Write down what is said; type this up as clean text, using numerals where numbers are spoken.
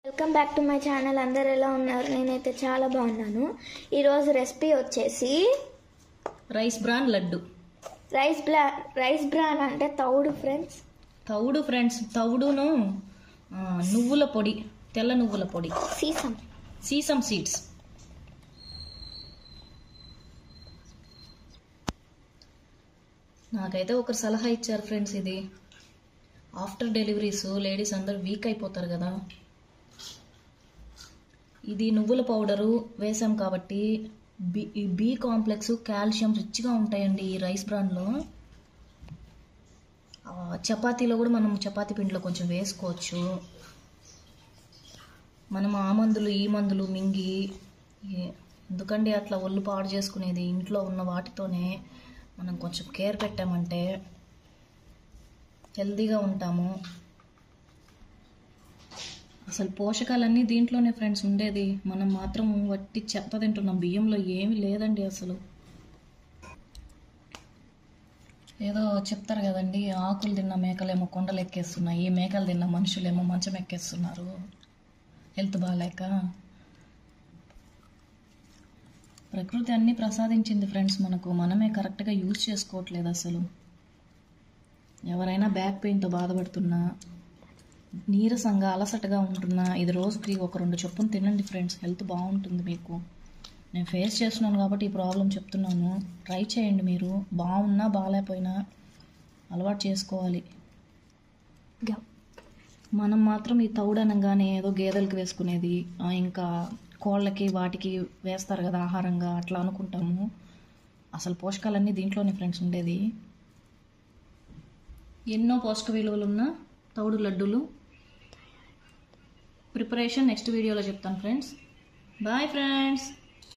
Welcome back to my channel. అందరు ఎలా ఉన్నారు? నేనైతే చాలా బాగున్నాను. ఈరోజు రెసిపీ వచ్చేసి rice bran laddu. Rice bran అంటే తౌడు ఫ్రెండ్స్. తౌడును నువ్వుల పొడి, తెల్ల నువ్వుల పొడి, సీసమ్ సీడ్స్. నాకైతే ఒకరు సలహా ఇచ్చారు ఫ్రెండ్స్. ఇది ఆఫ్టర్ డెలివరీస్ లేడీస్ అందరు వీక్ అయిపోతారు కదా, ఇది నువ్వుల పౌడరు వేసాం కాబట్టి బి కాంప్లెక్స్, కాల్షియం రిచ్గా ఉంటాయండి ఈ రైస్ బ్రాన్లో. చపాతీలో కూడా మనం చపాతీ పిండిలో కొంచెం వేసుకోవచ్చు. మనం ఆ మందులు ఈ మందులు మింగి ఎందుకండి అట్లా ఒళ్ళు పాడు చేసుకునేది? ఇంట్లో ఉన్న వాటితోనే మనం కొంచెం కేర్ పెట్టామంటే హెల్తీగా ఉంటాము. అసలు పోషకాలన్నీ దీంట్లోనే ఫ్రెండ్స్ ఉండేది. మనం మాత్రం వట్టి చెత్త తింటున్నాం. బియ్యంలో ఏమీ లేదండి అసలు. ఏదో చెప్తారు కదండి, ఆకులు తిన్న మేకలేమో కొండలు ఎక్కేస్తున్నాయి, మేకలు తిన్న మనుషులేమో మంచం ఎక్కేస్తున్నారు హెల్త్ బాగాలేక. ప్రకృతి అన్నీ ప్రసాదించింది ఫ్రెండ్స్ మనకు, మనమే కరెక్ట్గా యూజ్ చేసుకోవట్లేదు అసలు. ఎవరైనా బ్యాక్ పెయిన్తో బాధపడుతున్నా, నీరసంగా అలసటగా ఉంటున్నా ఇది రోజుకి ఒక 2 చొప్పున తినండి ఫ్రెండ్స్. హెల్త్ బాగుంటుంది మీకు. నేను ఫేస్ చేస్తున్నాను కాబట్టి ఈ ప్రాబ్లం చెప్తున్నాను. ట్రై చేయండి మీరు. బాగున్నా బాగాలేకపోయినా అలవాటు చేసుకోవాలి. మనం మాత్రం ఈ తౌడనంగానే ఏదో గేదెలకు వేసుకునేది, ఇంకా కోళ్ళకి వాటికి వేస్తారు కదా ఆహారంగా, అట్లా అనుకుంటాము. అసలు పోషకాలన్నీ దీంట్లోనే ఫ్రెండ్స్ ఉండేది. ఎన్నో పోషక విలువలున్న తౌడు లడ్డూలు ప్రిపరేషన్ నెక్స్ట్ వీడియోలో చెప్తాను ఫ్రెండ్స్. Bye friends.